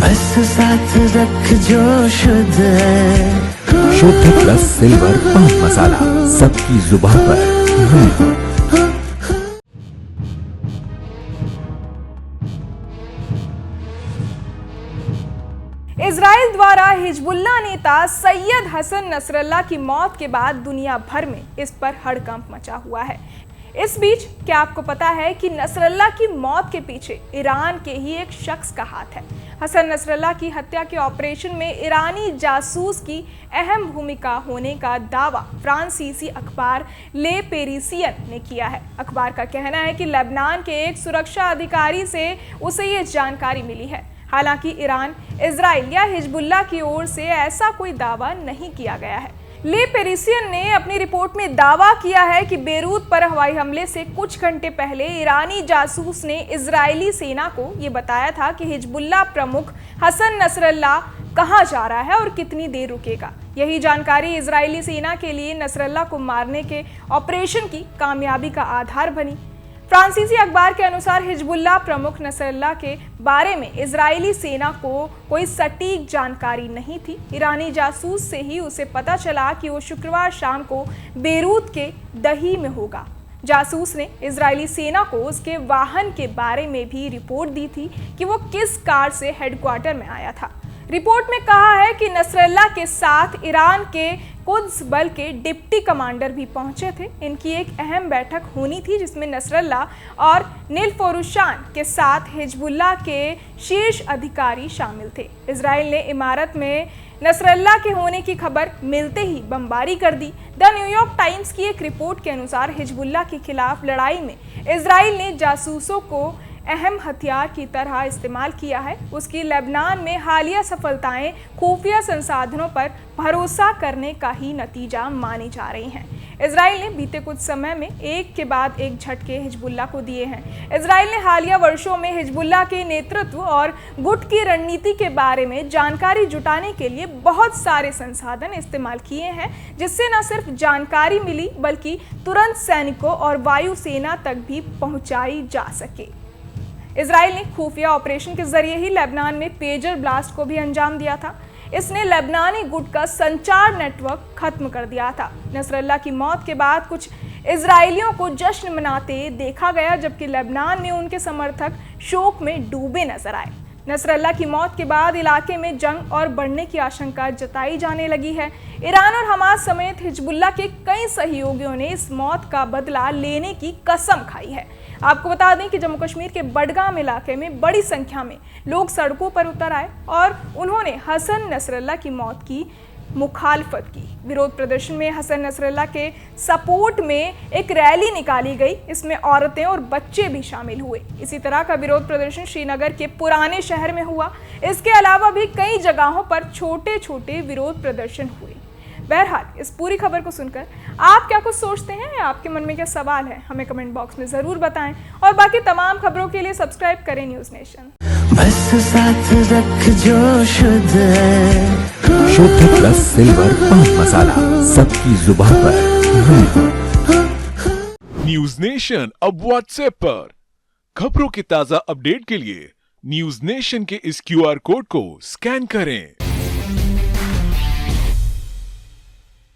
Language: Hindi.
बस साथ रख जो शुद्ध है। शुद्ध प्लस सिल्वर पान मसाला, सबकी जुबान पर। इजराइल द्वारा हिजबुल्लाह नेता सैयद हसन नसरल्लाह की मौत के बाद दुनिया भर में इस पर हड़कंप मचा हुआ है। इस बीच क्या आपको पता है कि नसरल्लाह की मौत के पीछे ईरान के ही एक शख्स का हाथ है। हसन नसरल्लाह की हत्या के ऑपरेशन में ईरानी जासूस की अहम भूमिका होने का दावा फ्रांसीसी अखबार ले पेरिसियन ने किया है। अखबार का कहना है कि लेबनान के एक सुरक्षा अधिकारी से उसे ये जानकारी मिली है। हालांकि ईरान, इजराइल या हिजबुल्लाह की ओर से ऐसा कोई दावा नहीं किया गया है। ले पेरिसियन ने अपनी रिपोर्ट में दावा किया है कि बेरूत पर हवाई हमले से कुछ घंटे पहले ईरानी जासूस ने इजरायली सेना को ये बताया था कि हिजबुल्लाह प्रमुख हसन नसरल्लाह कहां जा रहा है और कितनी देर रुकेगा। यही जानकारी इजरायली सेना के लिए नसरल्लाह को मारने के ऑपरेशन की कामयाबी का आधार बनी। फ्रांसीसी अखबार के अनुसार हिजबुल्लाह प्रमुख नसरल्लाह के बारे में इजरायली सेना को कोई सटीक जानकारी नहीं थी। ईरानी जासूस से ही उसे पता चला कि वो शुक्रवार शाम को बेरूत के दही में होगा। जासूस ने इजरायली सेना को उसके वाहन के बारे में भी रिपोर्ट दी थी कि वो किस कार से हेडक्वार्टर में आया था। रिपोर्ट में कहा है कि नसरल्लाह के साथ ईरान के कुद्स बल के डिप्टी कमांडर भी पहुंचे थे। इनकी एक अहम बैठक होनी थी जिसमें नसरल्लाह और निलफोरुशान के साथ हिजबुल्लाह के शीर्ष अधिकारी शामिल थे। इजराइल ने इमारत में नसरल्लाह के होने की खबर मिलते ही बमबारी कर दी। द न्यूयॉर्क टाइम्स की एक रिपोर्ट के अनुसार हिजबुल्लाह के खिलाफ लड़ाई में इजराइल ने जासूसों को अहम हथियार की तरह इस्तेमाल किया है। उसकी लेबनान में हालिया सफलताएं खुफिया संसाधनों पर भरोसा करने का ही नतीजा मानी जा रही हैं। इजराइल ने बीते कुछ समय में एक के बाद एक झटके हिजबुल्लाह को दिए हैं। इजराइल ने हालिया वर्षों में हिजबुल्लाह के नेतृत्व और गुट की रणनीति के बारे में जानकारी जुटाने के लिए बहुत सारे संसाधन इस्तेमाल किए हैं, जिससे न सिर्फ जानकारी मिली बल्कि तुरंत सैनिकों और वायुसेना तक भी पहुंचाई जा सके। इजराइल ने खुफिया ऑपरेशन के जरिए ही लेबनान में पेजर ब्लास्ट को भी अंजाम दिया था। इसने लेबनानी गुट का संचार नेटवर्क खत्म कर दिया था। नसरल्लाह की मौत के बाद कुछ इजरायलियों को जश्न मनाते देखा गया, जबकि लेबनान में उनके समर्थक शोक में डूबे नजर आए। नसरल्लाह की मौत के बाद इलाके में जंग और बढ़ने की आशंका जताई जाने लगी है। ईरान और हमास समेत हिजबुल्लाह के कई सहयोगियों ने इस मौत का बदला लेने की कसम खाई है। आपको बता दें कि जम्मू कश्मीर के बडगाम इलाके में बड़ी संख्या में लोग सड़कों पर उतर आए और उन्होंने हसन नसरल्लाह की मौत की मुखालफत की। विरोध प्रदर्शन में हसन नसरल्लाह के सपोर्ट में एक रैली निकाली गई। इसमें औरतें और बच्चे भी शामिल हुए। इसी तरह का विरोध प्रदर्शन श्रीनगर के पुराने शहर में हुआ। इसके अलावा भी कई जगहों पर छोटे छोटे विरोध प्रदर्शन हुए। बहरहाल, इस पूरी खबर को सुनकर आप क्या कुछ सोचते हैं या आपके मन में क्या सवाल है, हमें कमेंट बॉक्स में ज़रूर बताएं। और बाकी तमाम खबरों के लिए सब्सक्राइब करें न्यूज़ नेशन। बस साथ रख जो शुद्ध है। शुद्ध प्लस सिल्वर पान मसाला, सबकी जुबान पर। न्यूज नेशन अब व्हाट्सएप पर। खबरों के ताजा अपडेट के लिए न्यूज नेशन के इस QR कोड को स्कैन करें।